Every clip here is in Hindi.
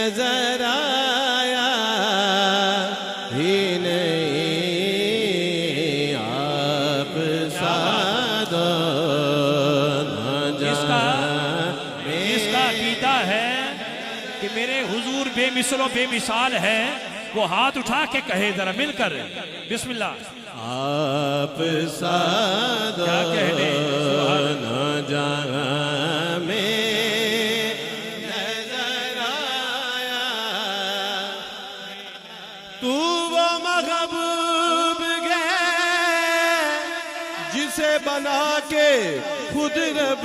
नजर आया ही नहीं आप सादा इसका अकीदा है कि मेरे हुजूर बेमिसल और बेमिसाल है, वो हाथ उठा के कहे जरा मिलकर बिस्मिल्लाह। आप सादा क्या कहने न जहां में नजर आया, तू वो महबूब गए जिसे बना के खुद रब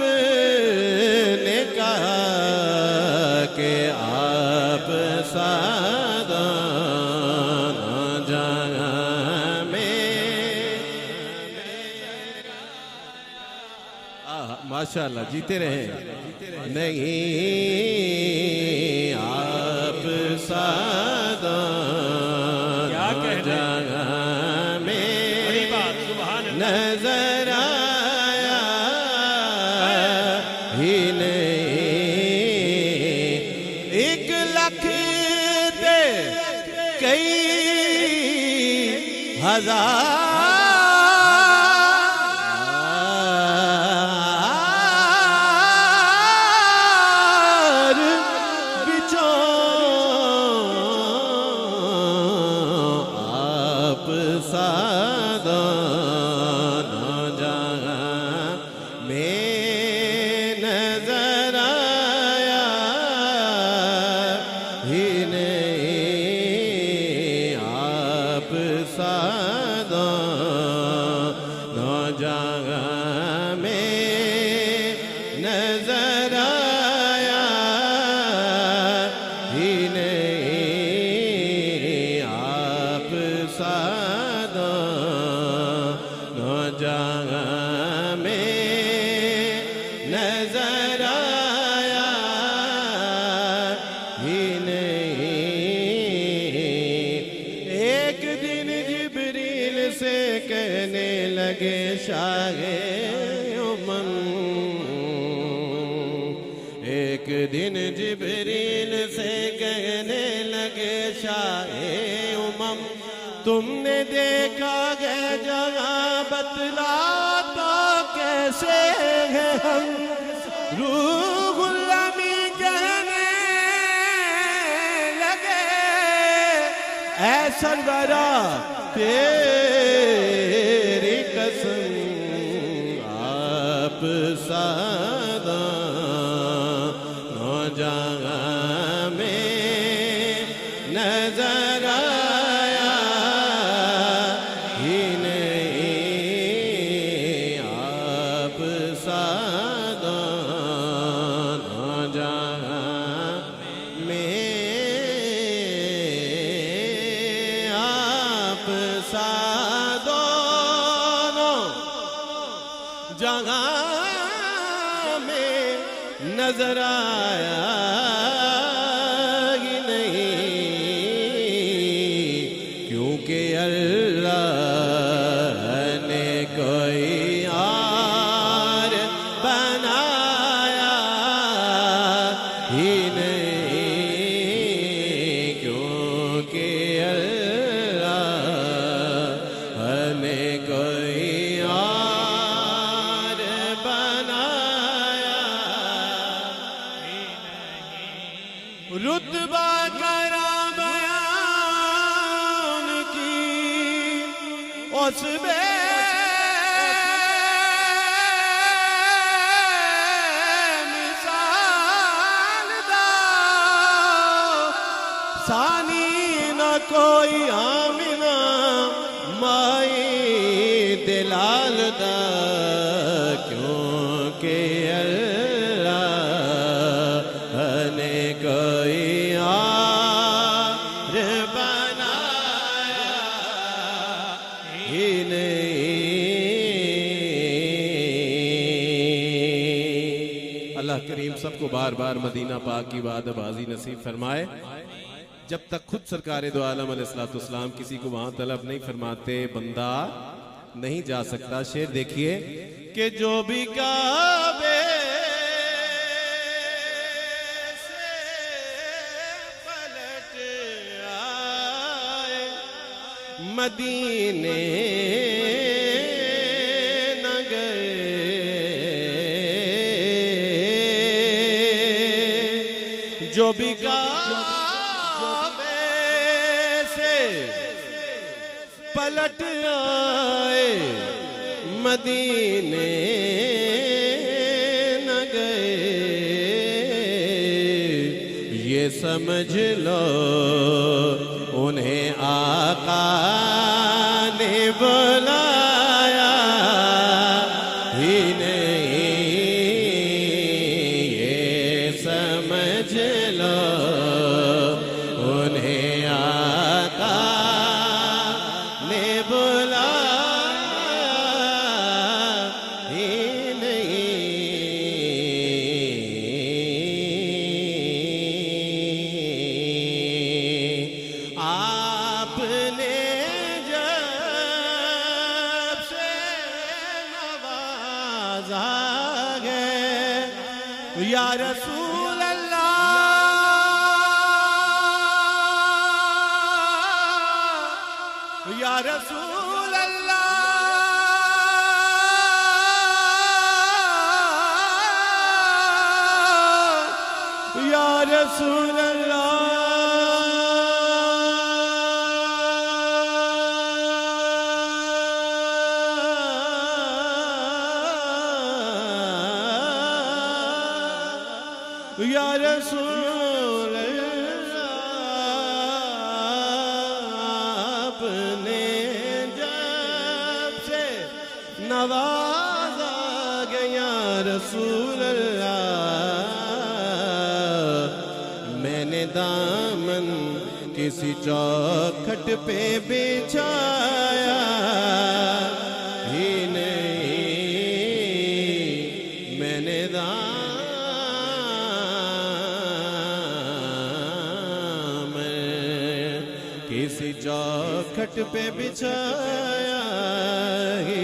ने कहा कि आप सादा न जहां में। माशाअल्लाह, जीते रहे। नहीं आप सादा क्या कहने जहां में बड़ी बात, सुभान अल्लाह। नजर आया ही नहीं, 1 लाख ते कई हजार बिचों आप सादा न जहां में नजर आया ही नहीं आप सादा न जहां में नजर आया ही नहीं आप सादा न जहां में नजर आया ही नहीं। एक दिन जिब्रील से कहने लगे शाहे उमम, एक दिन जिब्रील से कहने लगे शाहे उमम, तुमने देखा है जगह बतला तो कैसे है हम। रूहुल अमी कहने लगे ऐ सरवरा तेरी कसम आप सादा न जहां में नजर आया ही नहीं आप सादा न जहां में आप सादा न जहां में नजर आया ही नहीं, क्योंकि अल्लाह ने कोई और बनाया ही नहीं, क्योंकि अल्लाह ने कोई और बनाया। रुतबा करा बयान की उस बेमिसाल दा, सानी न कोई आमिना माई दिलाल दा, क्योंकि अल्लाह ने कोई और बनाया ही नहीं। अल्लाह करीम सबको बार बार मदीना पाक की वादबाजी नसीब फरमाए। जब तक खुद सरकार दो आलम अलैहिस्सलाम किसी को वहां तलब नहीं फरमाते, बंदा नहीं जा सकता। शेर देखिए कि जो भी काबे से मदीने न गए, जो भी काबे से पलट आए, मदीने न गए, ये समझ लो उन्हें आका ने बुलाया ही नहीं, ये समझ लो उन्हें आका ने बुलाया ही नहीं। आपने जब से नवाजा है या रसूल अल्लाह, या रसूल अल्लाह, या रसूल अल्लाह, या रसूल अल्लाह, आपने जब से नवाजा गया रसूल अल्लाह, मैंने दामन किसी चौखट पे बिछाया ही नहीं, मैंने किसी चौखट पे बिछाया ही